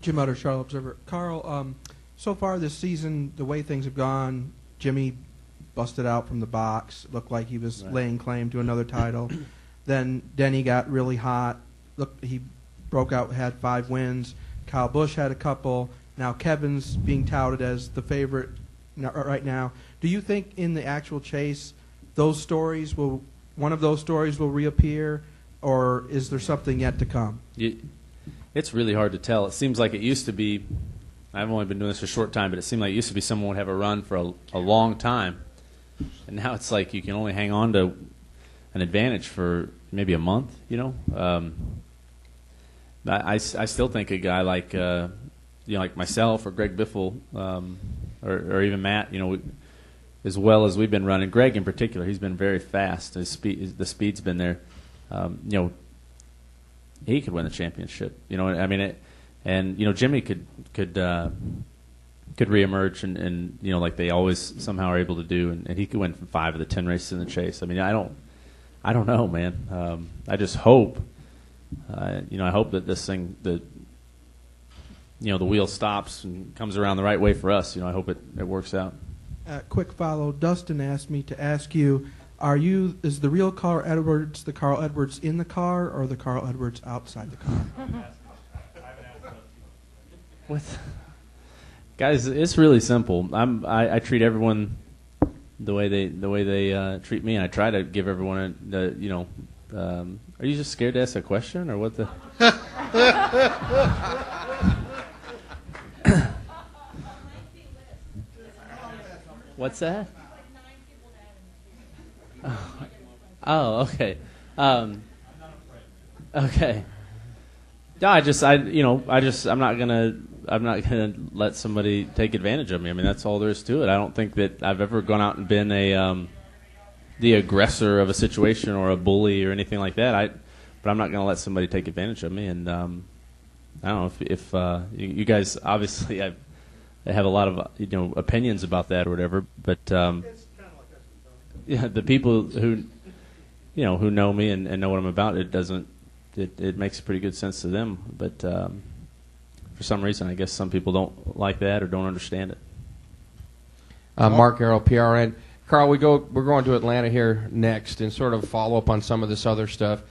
Jim Utter, Charlotte Observer. Carl, so far this season, the way things have gone, Jimmy busted out from the box. Looked like he was laying claim to another title. Then Denny got really hot. He broke out, had 5 wins. Kyle Busch had a couple. Now Kevin's being touted as the favorite right now. Do you think in the actual chase, one of those stories will reappear, or is there something yet to come? It's really hard to tell. It seems like it used to be. I've only been doing this for a short time, but it seemed like it used to be someone would have a run for a long time, and now it's like you can only hang on to an advantage for maybe a month. I still think a guy like like myself or Greg Biffle or even Matt, as well as we've been running. Greg in particular, he's been very fast. The speed's been there. He could win the championship. Jimmy could reemerge and like they always somehow are able to do, and he could win 5 of the 10 races in the chase. I don't know, man. I just hope. I hope that this thing, the wheel stops and comes around the right way for us. I hope it works out. Quick follow. Dustin asked me to ask you, is the real Carl Edwards the Carl Edwards in the car or the Carl Edwards outside the car? What? Guys, it's really simple. I treat everyone the way they treat me, and I try to give everyone are you just scared to ask a question, or what the? What's that? Oh, okay. Okay. No, I'm not gonna let somebody take advantage of me. That's all there is to it. I don't think that I've ever gone out and been the aggressor of a situation or a bully or anything like that. But I'm not going to let somebody take advantage of me. And I don't know if you guys obviously have a lot of opinions about that or whatever. But the people who know me and know what I'm about, it makes pretty good sense to them. But for some reason, I guess some people don't like that or don't understand it. Mark Arrow, PRN. Carl, we're going to Atlanta here next and sort of follow up on some of this other stuff.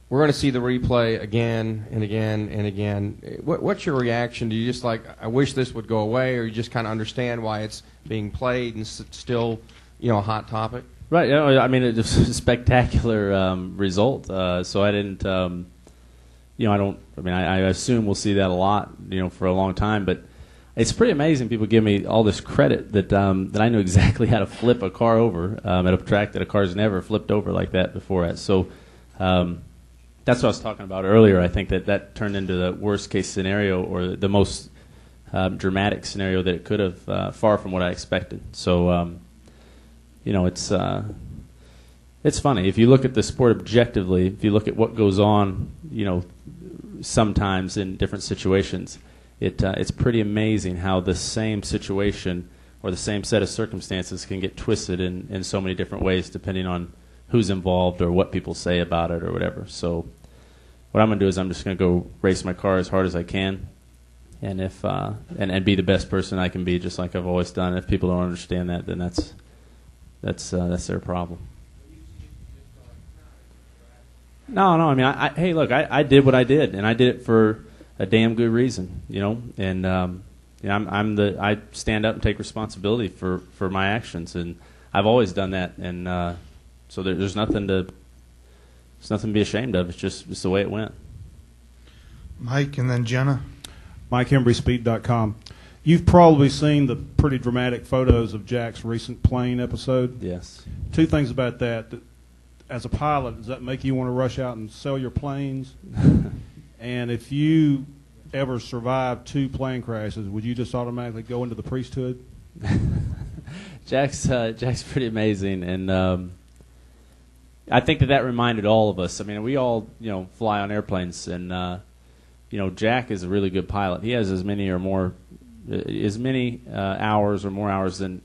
We're going to see the replay again and again and again. What's your reaction? Do you just I wish this would go away, or you just kind of understand why it's being played and still, a hot topic? Right. It was a spectacular result. So I didn't, I assume we'll see that a lot, for a long time, but it's pretty amazing. People give me all this credit that I know exactly how to flip a car over at a track that a car's never flipped over like that before at. So that's what I was talking about earlier. I think that turned into the worst case scenario, or the most dramatic scenario that it could have, far from what I expected. So it's funny if you look at the sport objectively. If you look at what goes on, sometimes in different situations. It's pretty amazing how the same situation or the same set of circumstances can get twisted in so many different ways depending on who's involved or what people say about it or whatever. So what I'm going to do is I'm just going to go race my car as hard as I can, and if and be the best person I can be, just like I've always done. If people don't understand that, then that's their problem. No. Hey, look, I did what I did, and I did it for a damn good reason, and I stand up and take responsibility for my actions, and I've always done that, and so there's nothing to be ashamed of. It's just the way it went. Mike, and then Jenna. MikeHembrySpeed.com. You've probably seen the pretty dramatic photos of Jack's recent plane episode. Yes. 2 things about that. As a pilot, does that make you want to rush out and sell your planes? And if you ever survive 2 plane crashes, would you just automatically go into the priesthood? Jack's pretty amazing, and I think that reminded all of us. We all fly on airplanes, and Jack is a really good pilot. He has as many hours or more hours than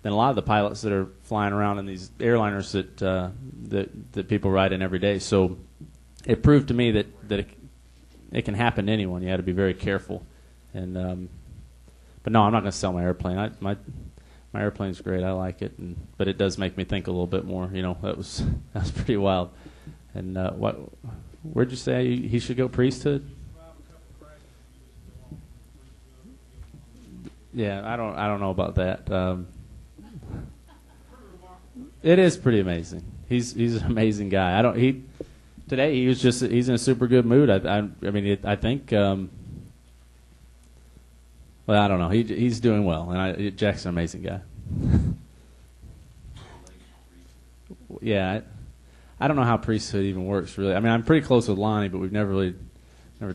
a lot of the pilots that are flying around in these airliners that people ride in every day. So it proved to me that it can happen to anyone. You have to be very careful. And but no, I'm not going to sell my airplane. My airplane's great. I like it, but it does make me think a little bit more. You know, that was pretty wild. And where'd you say he should go? Priesthood? Yeah, I don't know about that. It is pretty amazing. He's an amazing guy. Today he's in a super good mood. I think. Well, I don't know. He's doing well, and Jack's an amazing guy. Yeah, I don't know how priesthood even works, really. I mean, I'm pretty close with Lonnie, but we've never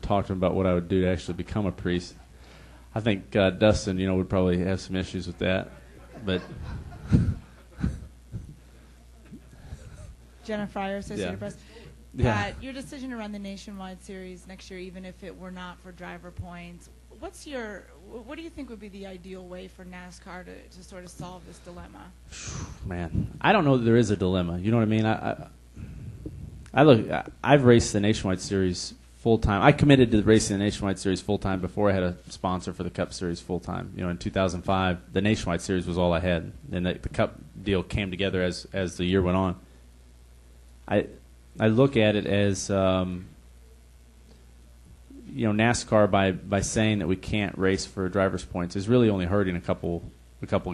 talked to him about what I would do to actually become a priest. I think Dustin, would probably have some issues with that, but. Jenna Fryer, Associated Press. Yeah. Your decision to run the Nationwide Series next year, even if it were not for driver points, what do you think would be the ideal way for NASCAR to sort of solve this dilemma? Man, I don't know that there is a dilemma. You know what I mean? I've raced the Nationwide Series full time. I committed to racing the Nationwide Series full time before I had a sponsor for the Cup Series full time. In 2005, the Nationwide Series was all I had, and the Cup deal came together as the year went on. I look at it as NASCAR by saying that we can't race for driver's points is really only hurting a couple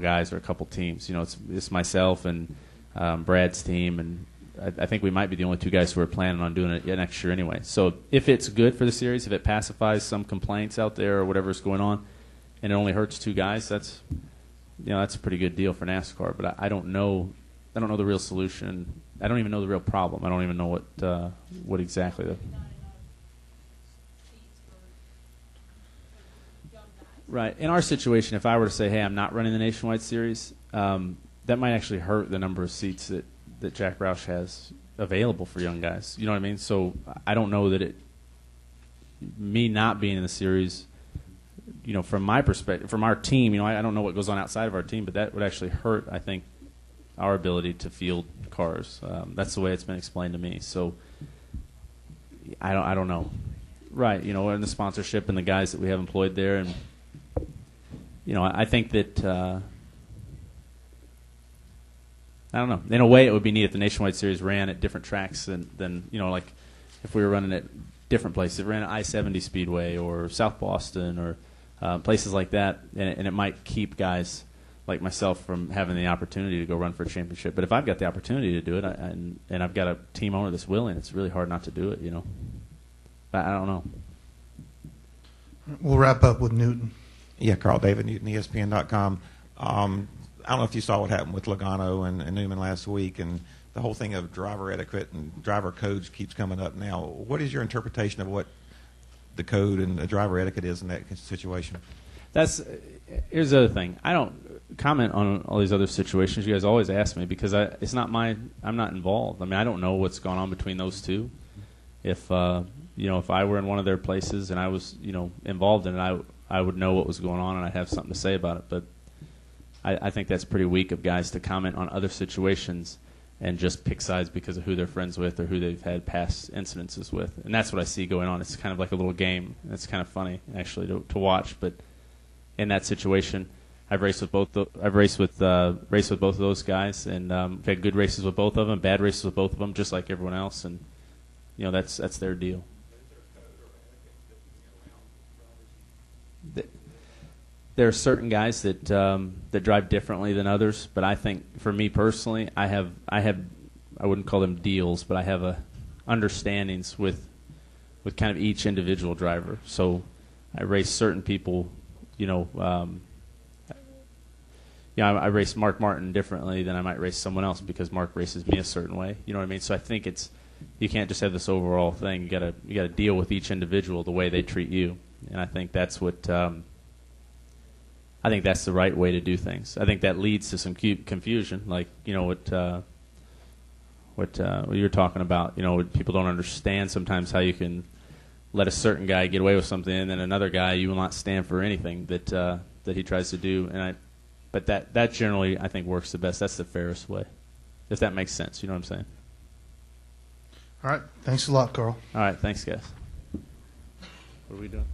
guys or a couple teams. It's myself and Brad's team, and I think we might be the only two guys who are planning on doing it next year anyway. So if it's good for the series, if it pacifies some complaints out there or whatever's going on, and it only hurts two guys, that's a pretty good deal for NASCAR. But I don't know the real solution. I don't even know the real problem. I don't even know what exactly the. Right. In our situation, if I were to say, hey, I'm not running the Nationwide Series, that might actually hurt the number of seats that Jack Roush has available for young guys. You know what I mean? So I don't know that me not being in the series, from my perspective, from our team, I don't know what goes on outside of our team, but that would actually hurt, I think, our ability to field cars. That's the way it's been explained to me. So I don't know. Right. And the sponsorship and the guys that we have employed there, and I think that I don't know. In a way, it would be neat if the Nationwide Series ran at different tracks than like if we were running at different places. If it ran at I-70 Speedway or South Boston or places like that, and it might keep guys like myself from having the opportunity to go run for a championship. But if I've got the opportunity to do it, and I've got a team owner that's willing, it's really hard not to do it, But I don't know. We'll wrap up with Newton. Yeah, Carl David Newton, ESPN.com. I don't know if you saw what happened with Logano and Newman last week, and the whole thing of driver etiquette and driver codes keeps coming up now. What is your interpretation of what the code and the driver etiquette is in that situation? Here's the other thing. I don't comment on all these other situations. You guys always ask me because I'm not involved. I mean, I don't know what's gone on between those two. If if I were in one of their places and I was involved in it, I would know what was going on and I'd have something to say about it. But I think that's pretty weak of guys to comment on other situations and just pick sides because of who they're friends with or who they've had past incidences with. And that's what I see going on. It's kind of like a little game. It's kind of funny actually to watch. But in that situation, I've raced with both of those guys, and I've had good races with both of them, bad races with both of them, just like everyone else. And that's their deal. There are certain guys that drive differently than others, but I think for me personally, I wouldn't call them deals, but I have understandings with kind of each individual driver. So I race certain people, I race Mark Martin differently than I might race someone else because Mark races me a certain way. You know what I mean? So I think you can't just have this overall thing. You gotta deal with each individual the way they treat you, and I think that's what. I think that's the right way to do things. I think that leads to some confusion, like what you're talking about. People don't understand sometimes how you can let a certain guy get away with something, and then another guy you will not stand for anything that he tries to do. But that generally I think works the best. That's the fairest way, if that makes sense. You know what I'm saying? All right. Thanks a lot, Carl. All right. Thanks, guys. What are we doing?